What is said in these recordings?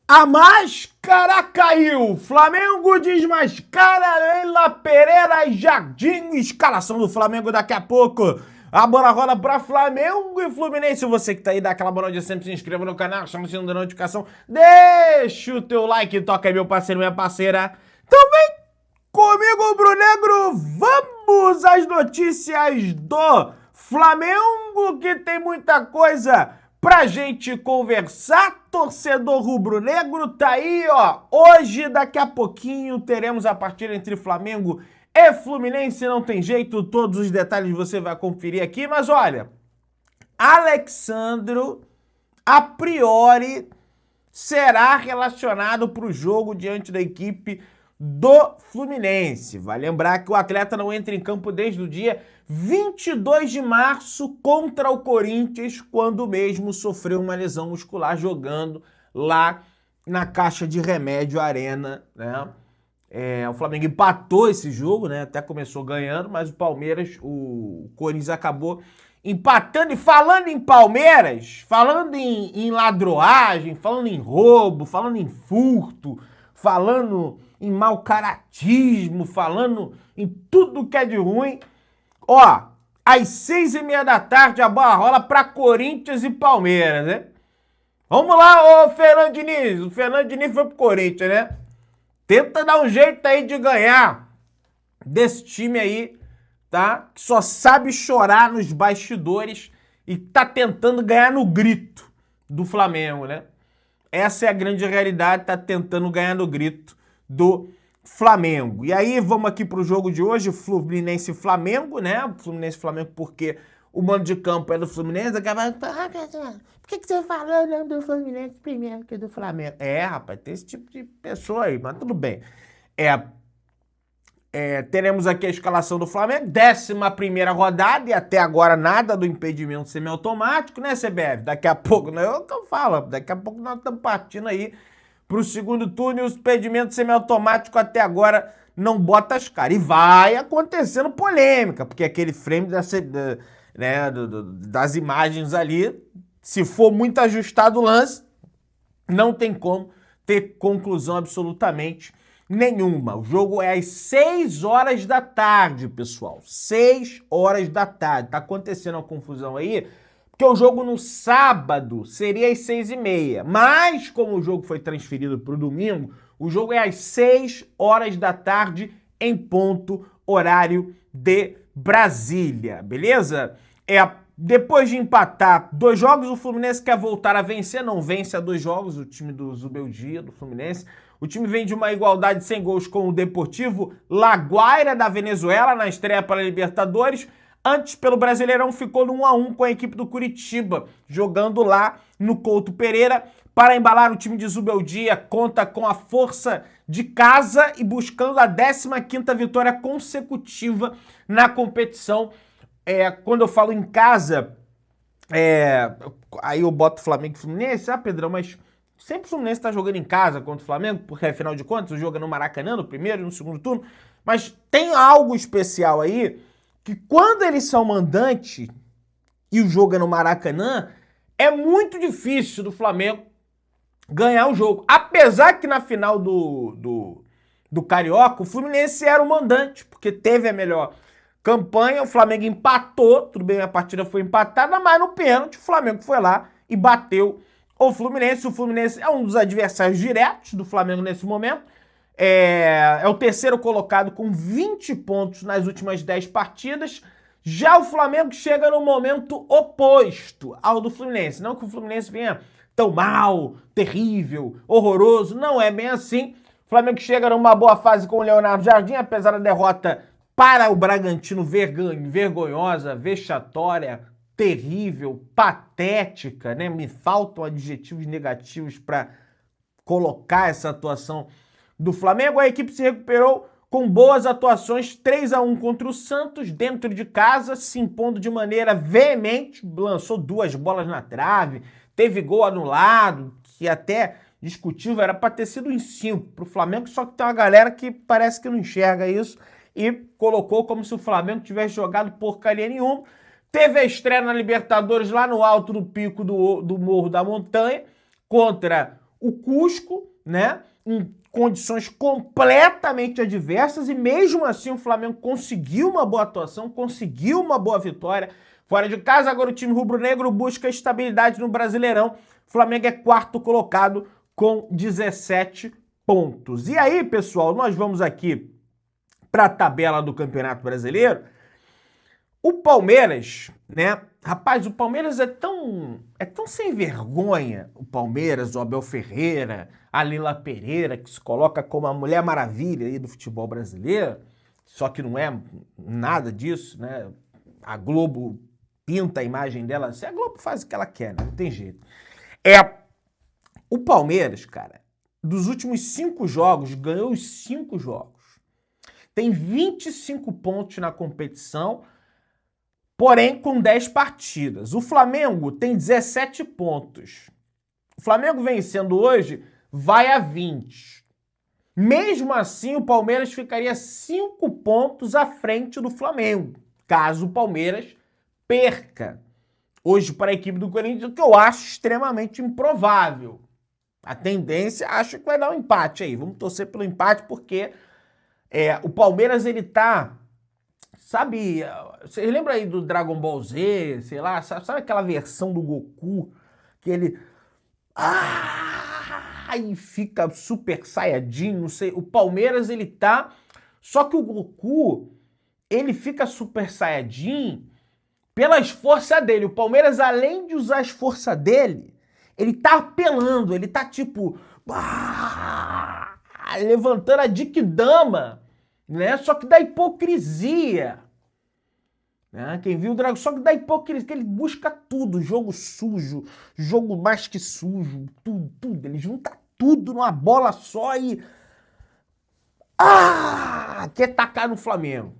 A máscara caiu. Flamengo desmascara Leila Pereira e Jardim. Escalação do Flamengo daqui a pouco. A bola rola para Flamengo e Fluminense. Você que tá aí, dá aquela moral de sempre, se inscreva no canal, chama o sininho da notificação. Deixa o teu like, toca aí, meu parceiro, minha parceira. Também comigo, Brunegro. Vamos às notícias do Flamengo, que tem muita coisa pra gente conversar. Torcedor rubro-negro tá aí, ó. Hoje, daqui a pouquinho, teremos a partida entre Flamengo e Fluminense. Não tem jeito, todos os detalhes você vai conferir aqui. Mas olha, Alexandro, a priori, será relacionado para o jogo diante da equipe do Fluminense. Vai lembrar que o atleta não entra em campo desde o dia 22 de março contra o Corinthians, quando mesmo sofreu uma lesão muscular jogando lá na Caixa de Remédio Arena, né? O Flamengo empatou esse jogo, né? Até começou ganhando, mas o Palmeiras, o Corinthians acabou empatando. E falando em Palmeiras, falando em ladroagem, falando em roubo, falando em furto, falando em mau caratismo, falando em tudo que é de ruim. Ó, às 6h30 da tarde a bola rola para Corinthians e Palmeiras, né? Vamos lá, ô Fernando Diniz. O Fernando Diniz foi pro Corinthians, né? Tenta dar um jeito aí de ganhar desse time aí, tá? Que só sabe chorar nos bastidores e tá tentando ganhar no grito do Flamengo, né? Essa é a grande realidade, tá tentando ganhar no grito do Flamengo. E aí, vamos aqui pro jogo de hoje, Fluminense e Flamengo, né? Fluminense e Flamengo, porque o mando de campo é do Fluminense. Por que você falou do Fluminense primeiro que do Flamengo? Rapaz, tem esse tipo de pessoa aí, mas tudo bem. Teremos aqui a escalação do Flamengo, 11ª rodada, e até agora nada do impedimento semiautomático, né, CBF? Daqui a pouco, né, eu falo, daqui a pouco nós estamos partindo aí pro segundo turno e o impedimento semiautomático até agora não bota as caras. E vai acontecendo polêmica, porque aquele frame das imagens ali, se for muito ajustado o lance, não tem como ter conclusão absolutamente nenhuma. O jogo é às 6 horas da tarde, pessoal. 6 horas da tarde. Tá acontecendo uma confusão aí, porque o jogo no sábado seria às 6h30. Mas, como o jogo foi transferido para o domingo, o jogo é às 6 horas da tarde, em ponto, horário de Brasília. Beleza? Depois de empatar 2 jogos, o Fluminense quer voltar a vencer. Não vence há 2 jogos, o time do Zubeldia, do Fluminense. O time vem de uma igualdade sem gols com o Deportivo La Guaira, da Venezuela, na estreia para a Libertadores. Antes, pelo Brasileirão, ficou no 1x1 com a equipe do Curitiba, jogando lá no Couto Pereira. Para embalar, o time de Zubeldia conta com a força de casa e buscando a 15ª vitória consecutiva na competição. Quando eu falo em casa, aí eu boto Flamengo e Fluminense. Pedrão, mas sempre o Fluminense está jogando em casa contra o Flamengo, porque afinal de contas o jogo é no Maracanã, no primeiro e no segundo turno. Mas tem algo especial aí, que quando eles são mandante e o jogo é no Maracanã, é muito difícil do Flamengo ganhar o jogo. Apesar que na final do Carioca, o Fluminense era o mandante, porque teve a melhor campanha, o Flamengo empatou, tudo bem, a partida foi empatada, mas no pênalti o Flamengo foi lá e bateu o Fluminense. O Fluminense é um dos adversários diretos do Flamengo nesse momento. É o terceiro colocado com 20 pontos nas últimas 10 partidas. Já o Flamengo chega no momento oposto ao do Fluminense. Não que o Fluminense venha tão mal, terrível, horroroso. Não é bem assim. O Flamengo chega numa boa fase com o Leonardo Jardim, apesar da derrota para o Bragantino vergonhosa, vexatória, terrível, patética, né? Me faltam adjetivos negativos para colocar essa atuação do Flamengo. A equipe se recuperou com boas atuações, 3x1 contra o Santos, dentro de casa, se impondo de maneira veemente, lançou 2 bolas na trave, teve gol anulado, que até discutível, era para ter sido em 5 para o Flamengo, só que tem uma galera que parece que não enxerga isso e colocou como se o Flamengo tivesse jogado porcaria nenhuma. Teve a estreia na Libertadores lá no alto do pico do Morro da Montanha, contra o Cusco, né, em condições completamente adversas, e mesmo assim o Flamengo conseguiu uma boa atuação, conseguiu uma boa vitória fora de casa. Agora o time rubro-negro busca estabilidade no Brasileirão. O Flamengo é quarto colocado com 17 pontos. E aí, pessoal, nós vamos aqui para a tabela do Campeonato Brasileiro. O Palmeiras, né? Rapaz, o Palmeiras é tão sem vergonha, o Palmeiras, o Abel Ferreira, a Lila Pereira, que se coloca como a Mulher Maravilha aí do futebol brasileiro, só que não é nada disso, né? A Globo pinta a imagem dela assim, a Globo faz o que ela quer, né? Não tem jeito. O Palmeiras, cara, dos últimos 5 jogos, ganhou os 5 jogos. Tem 25 pontos na competição, porém com 10 partidas. O Flamengo tem 17 pontos. O Flamengo vencendo hoje vai a 20. Mesmo assim, o Palmeiras ficaria 5 pontos à frente do Flamengo, caso o Palmeiras perca hoje para a equipe do Corinthians, o que eu acho extremamente improvável. A tendência, acho que vai dar um empate aí. Vamos torcer pelo empate, porque o Palmeiras, ele tá... Sabe, você lembra aí do Dragon Ball Z, sei lá, sabe aquela versão do Goku que ele... e fica super saiyajin, não sei. O Palmeiras, ele tá... Só que o Goku, ele fica super saiyajin pelas forças dele. O Palmeiras, além de usar as forças dele, ele tá apelando, ele tá tipo... levantando a Dikidama, né? Só que da hipocrisia. Né? Quem viu o Dragon, só que da hipocrisia, que ele busca tudo, jogo sujo, jogo mais que sujo, tudo. Ele junta tudo numa bola só e... quer tacar no Flamengo.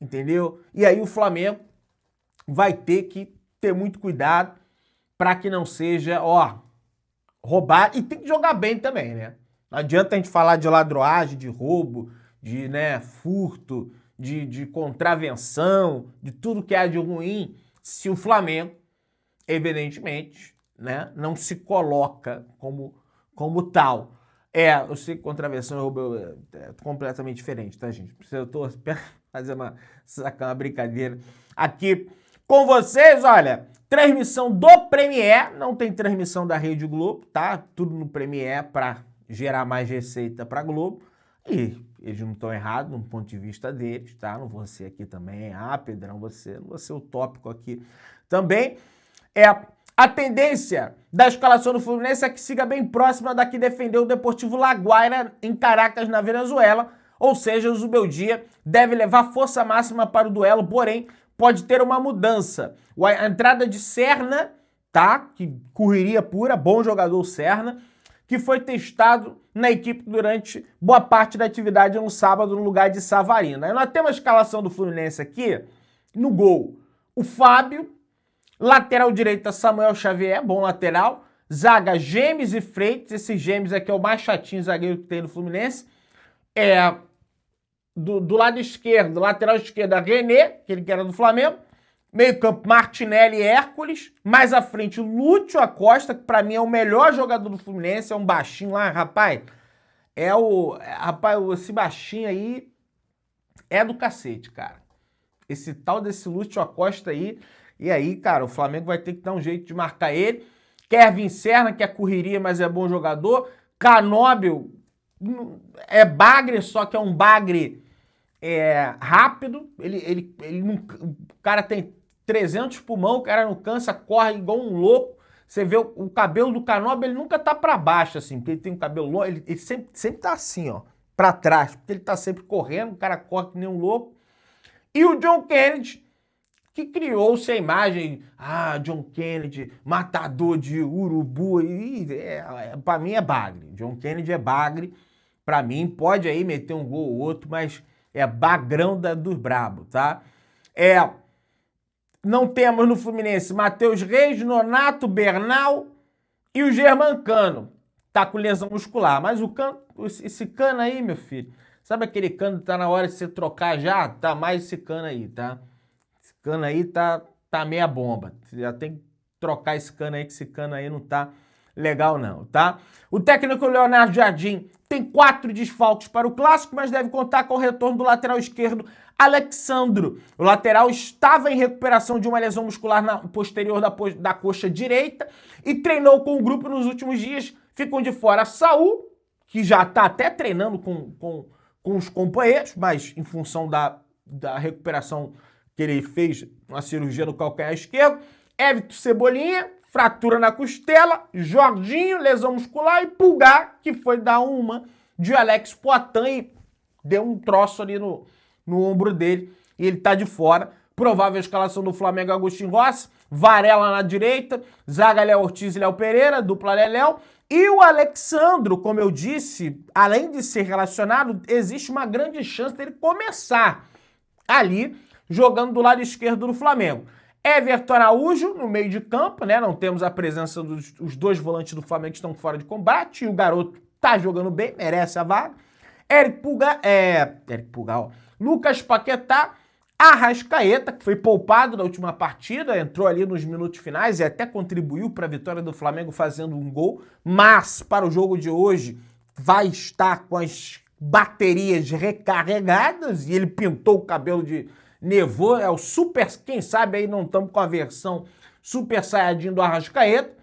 Entendeu? E aí o Flamengo vai ter que ter muito cuidado para que não seja, roubado. E tem que jogar bem também, né? Não adianta a gente falar de ladroagem, de roubo, de, né, furto, de contravenção, de tudo que há de ruim, se o Flamengo, evidentemente, né, não se coloca como tal. Eu sei que contravenção e roubo é completamente diferente, tá, gente? Eu tô fazendo uma brincadeira aqui com vocês. Olha, transmissão do Premiere, não tem transmissão da Rede Globo, tá? Tudo no Premiere para gerar mais receita para Globo. E eles não estão errados no ponto de vista deles, tá? Não vou ser aqui também, Pedrão, não vou ser utópico aqui também. A tendência da escalação do Fluminense é que siga bem próxima da que defendeu o Deportivo Laguaira em Caracas, na Venezuela. Ou seja, o Zubeldia deve levar força máxima para o duelo, porém pode ter uma mudança. A entrada de Serna, tá? Que correria pura, bom jogador Serna, que foi testado na equipe durante boa parte da atividade no sábado no lugar de Savarino. Aí nós temos a escalação do Fluminense aqui, no gol, o Fábio, lateral direita Samuel Xavier, bom lateral, zaga Gêmeos e Freitas, esse Gêmeos aqui é o mais chatinho zagueiro que tem no Fluminense, do lado esquerdo, lateral esquerda René, aquele que era do Flamengo, meio campo Martinelli e Hércules, mais à frente Lúcio Acosta, que pra mim é o melhor jogador do Fluminense, é um baixinho lá, rapaz, esse baixinho aí é do cacete, cara. Esse tal desse Lúcio Acosta aí, e aí, cara, o Flamengo vai ter que dar um jeito de marcar ele. Kevin Serna, que é correria, mas é bom jogador. Canóbio é bagre, só que é um bagre rápido. Ele não, o cara tem 300 pulmão, o cara não cansa, corre igual um louco. Você vê o cabelo do Canóbio, ele nunca tá pra baixo, assim, porque ele tem um cabelo longo, ele sempre tá assim, ó, pra trás, porque ele tá sempre correndo, o cara corre que nem um louco. E o John Kennedy, que criou-se a imagem, John Kennedy, matador de urubu, pra mim é bagre. John Kennedy é bagre, pra mim pode aí meter um gol ou outro, mas é bagrão dos brabos, tá? Não temos no Fluminense Matheus Reis, Nonato, Bernal e o Germancano. Tá com lesão muscular, mas esse cano aí, meu filho, sabe aquele cano que tá na hora de você trocar já? Tá mais esse cano aí, tá? Esse cano aí tá meia bomba. Você já tem que trocar esse cano aí, que esse cano aí não tá legal não, tá? O técnico Leonardo Jardim tem 4 desfalques para o Clássico, mas deve contar com o retorno do lateral esquerdo Alexandro. O lateral estava em recuperação de uma lesão muscular posterior da coxa direita e treinou com o grupo nos últimos dias. Ficam de fora Saul, que já está até treinando com os companheiros, mas em função da recuperação que ele fez, uma cirurgia no calcanhar esquerdo. Everton Cebolinha, fratura na costela. Jorginho, lesão muscular. E Pulgar, que foi dar uma de Alex Poitin e deu um troço ali no ombro dele. E ele tá de fora. Provável escalação do Flamengo, Agostinho Rossi. Varela na direita. Zaga, Léo Ortiz e Léo Pereira, dupla Léo. E o Alexandro, como eu disse, além de ser relacionado, existe uma grande chance dele começar ali jogando do lado esquerdo do Flamengo. Everton Araújo no meio de campo, né? Não temos a presença dos 2 volantes do Flamengo que estão fora de combate. E o garoto tá jogando bem, merece a vaga. Eric Pulgar, ó. Lucas Paquetá, Arrascaeta, que foi poupado na última partida, entrou ali nos minutos finais e até contribuiu para a vitória do Flamengo fazendo um gol, mas para o jogo de hoje vai estar com as baterias recarregadas e ele pintou o cabelo de nevô, é o super, quem sabe aí não estamos com a versão super saiyajin do Arrascaeta.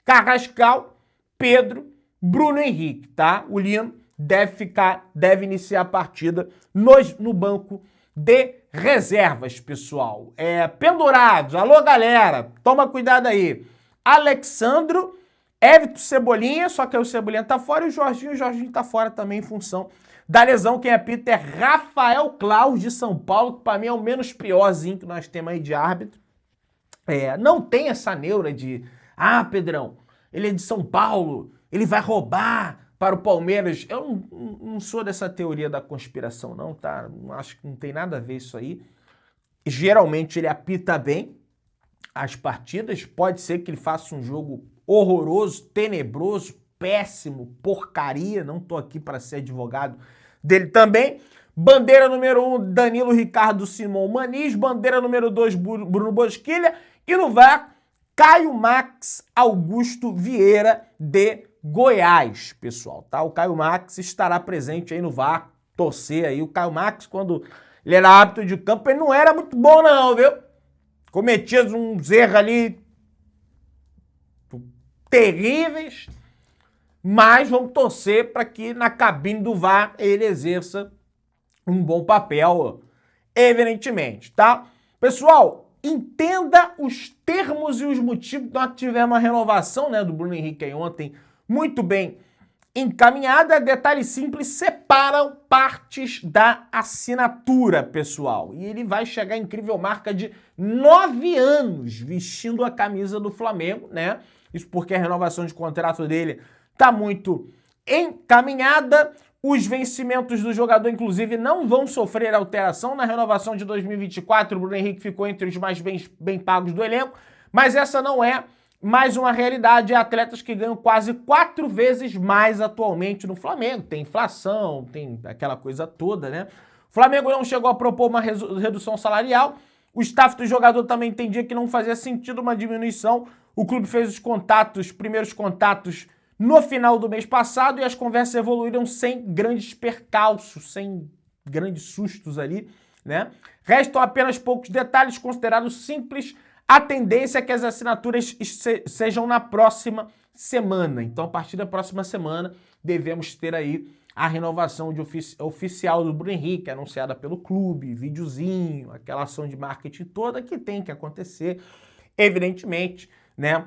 Carrascal, Pedro, Bruno Henrique, tá? O Lino deve iniciar a partida no banco de reservas, pessoal. Pendurados, alô galera, toma cuidado aí. Alexandro, Everton Cebolinha, só que aí o Cebolinha tá fora e o Jorginho tá fora também em função da lesão. Quem apita é Rafael Claus, de São Paulo, que pra mim é o menos piorzinho que nós temos aí de árbitro. Não tem essa neura de, Pedrão, ele é de São Paulo, ele vai roubar para o Palmeiras. Eu não sou dessa teoria da conspiração não, tá? Acho que não tem nada a ver isso aí. Geralmente ele apita bem as partidas, pode ser que ele faça um jogo horroroso, tenebroso, péssimo, porcaria, não tô aqui para ser advogado dele também. Bandeira número 1, Danilo Ricardo Simão Maniz. Bandeira número 2, Bruno Bosquilha. E no VAR, Caio Max Augusto Vieira de Goiás, pessoal, tá? O Caio Max estará presente aí no VAR, torcer aí. O Caio Max, quando ele era árbitro de campo, ele não era muito bom não, viu? Cometia uns erros ali terríveis, mas vamos torcer para que na cabine do VAR ele exerça um bom papel, evidentemente, tá? Pessoal, entenda os termos e os motivos. Nós tivemos uma renovação, né, do Bruno Henrique aí ontem, muito bem encaminhada. Detalhe simples, separam partes da assinatura, pessoal. E ele vai chegar à incrível marca de 9 anos vestindo a camisa do Flamengo, né? Isso porque a renovação de contrato dele tá muito encaminhada. Os vencimentos do jogador, inclusive, não vão sofrer alteração. Na renovação de 2024, o Bruno Henrique ficou entre os mais bem pagos do elenco, mas essa não é mais uma realidade. Há atletas que ganham quase 4 vezes mais atualmente no Flamengo. Tem inflação, tem aquela coisa toda, né? O Flamengo não chegou a propor uma redução salarial. O staff do jogador também entendia que não fazia sentido uma diminuição. O clube fez os primeiros contatos no final do mês passado e as conversas evoluíram sem grandes percalços, sem grandes sustos ali, né? Restam apenas poucos detalhes considerados simples. A tendência é que as assinaturas sejam na próxima semana. Então, a partir da próxima semana, devemos ter aí a renovação oficial do Bruno Henrique, anunciada pelo clube, videozinho, aquela ação de marketing toda que tem que acontecer, evidentemente, né?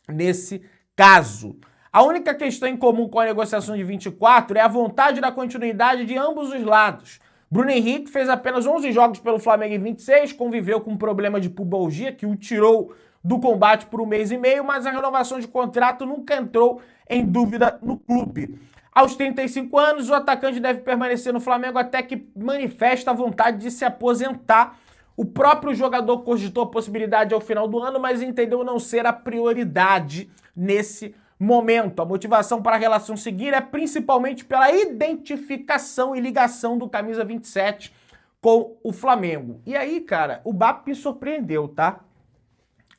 Nesse caso. A única questão em comum com a negociação de 24 é a vontade da continuidade de ambos os lados. Bruno Henrique fez apenas 11 jogos pelo Flamengo em 26, conviveu com um problema de pubalgia que o tirou do combate por 1 mês e meio, mas a renovação de contrato nunca entrou em dúvida no clube. Aos 35 anos, o atacante deve permanecer no Flamengo até que manifesta a vontade de se aposentar. O próprio jogador cogitou a possibilidade ao final do ano, mas entendeu não ser a prioridade nesse momento. A motivação para a relação seguir é principalmente pela identificação e ligação do camisa 27 com o Flamengo. E aí, cara, o BAP me surpreendeu, tá?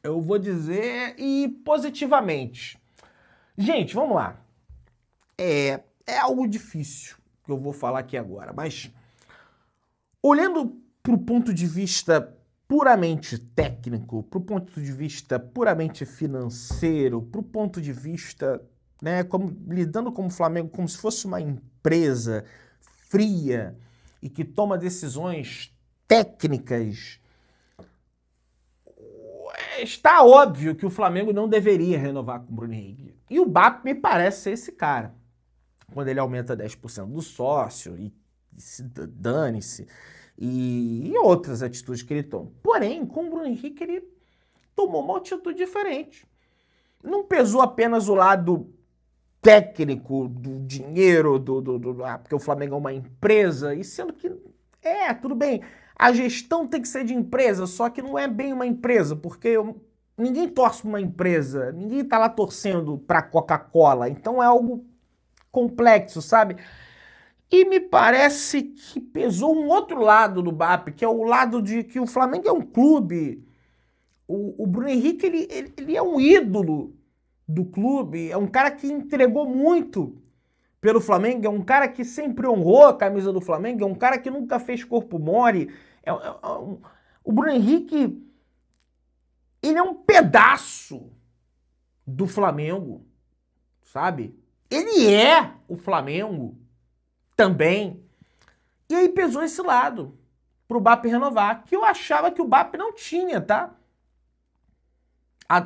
Eu vou dizer, e positivamente. Gente, vamos lá. É algo difícil que eu vou falar aqui agora, mas olhando para o ponto de vista puramente técnico, para o ponto de vista puramente financeiro, para o ponto de vista, né, lidando com o Flamengo como se fosse uma empresa fria e que toma decisões técnicas, está óbvio que o Flamengo não deveria renovar com o Bruno Henrique. E o BAP me parece ser esse cara. Quando ele aumenta 10% do sócio e dane-se, e outras atitudes que ele toma. Porém, com o Bruno Henrique, ele tomou uma atitude diferente. Não pesou apenas o lado técnico do dinheiro, porque o Flamengo é uma empresa, e sendo que, tudo bem, a gestão tem que ser de empresa, só que não é bem uma empresa, porque ninguém torce para uma empresa, ninguém está lá torcendo para Coca-Cola, então é algo complexo, sabe? E me parece que pesou um outro lado do BAP, que é o lado de que o Flamengo é um clube. O Bruno Henrique, ele é um ídolo do clube, é um cara que entregou muito pelo Flamengo, é um cara que sempre honrou a camisa do Flamengo, é um cara que nunca fez corpo mole. O Bruno Henrique, ele é um pedaço do Flamengo, sabe? Ele é o Flamengo também. E aí pesou esse lado pro BAP renovar, que eu achava que o BAP não tinha, tá?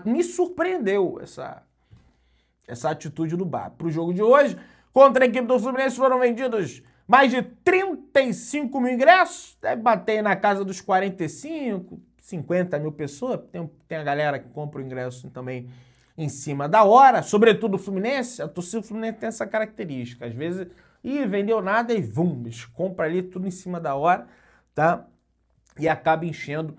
Me surpreendeu essa atitude do BAP. Pro jogo de hoje, contra a equipe do Fluminense, foram vendidos mais de 35 mil ingressos, deve bater na casa dos 45, 50 mil pessoas, tem a galera que compra o ingresso também em cima da hora, sobretudo o Fluminense, a torcida do Fluminense tem essa característica, às vezes, vendeu nada e compra ali tudo em cima da hora, tá? E acaba enchendo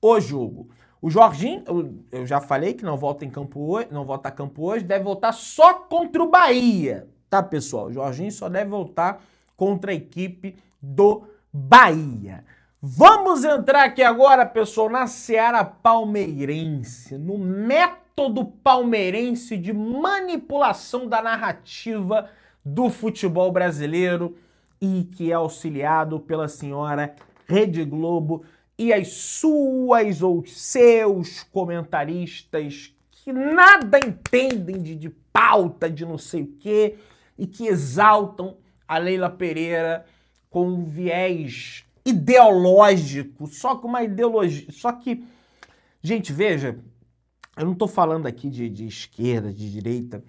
o jogo. O Jorginho, eu já falei que não volta a campo hoje, deve voltar só contra o Bahia, tá, pessoal? O Jorginho só deve voltar contra a equipe do Bahia. Vamos entrar aqui agora, pessoal, na seara palmeirense, no método palmeirense de manipulação da narrativa do futebol brasileiro e que é auxiliado pela senhora Rede Globo e as suas ou seus comentaristas que nada entendem de pauta, de não sei o quê, e que exaltam a Leila Pereira com um viés ideológico, só com uma ideologia. Só que, gente, veja, eu não estou falando aqui de esquerda, de direita,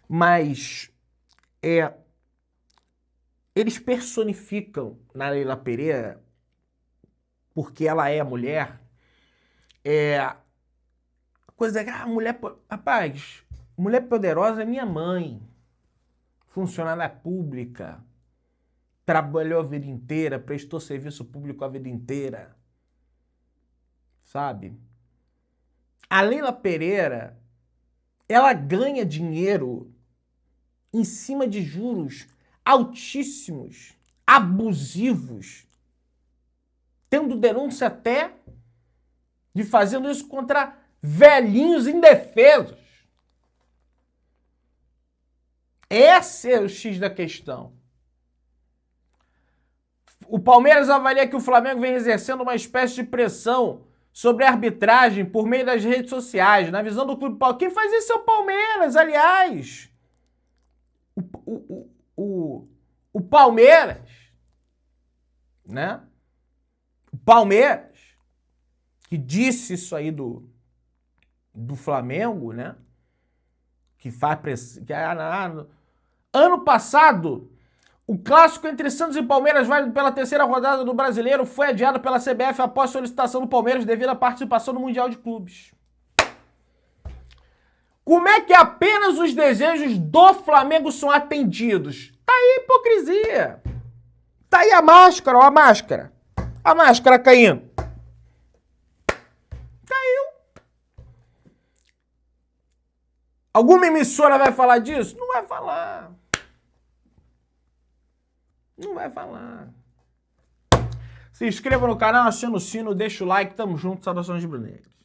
mas eles personificam na Leila Pereira, porque ela é mulher, coisa que mulher... Rapaz, mulher poderosa é minha mãe, funcionária pública, trabalhou a vida inteira, prestou serviço público a vida inteira, sabe? A Leila Pereira, ela ganha dinheiro em cima de juros altíssimos, abusivos, tendo denúncia até de fazendo isso contra velhinhos indefesos. Esse é o X da questão. O Palmeiras avalia que o Flamengo vem exercendo uma espécie de pressão sobre a arbitragem por meio das redes sociais. Na visão do Clube Palmeiras. Quem faz isso é o Palmeiras, aliás. O Palmeiras, né? O Palmeiras, que disse isso aí do Flamengo, né? Que faz pressão. Ano passado, o clássico entre Santos e Palmeiras, válido pela terceira rodada do Brasileiro, foi adiado pela CBF após solicitação do Palmeiras devido à participação no Mundial de Clubes. Como é que apenas os desejos do Flamengo são atendidos? Tá aí a hipocrisia. Tá aí a máscara, ó, a máscara. A máscara caindo. Caiu. Alguma emissora vai falar disso? Não vai falar. Não vai falar. Se inscreva no canal, aciona o sino, deixa o like, tamo junto, saudações de Brunelli.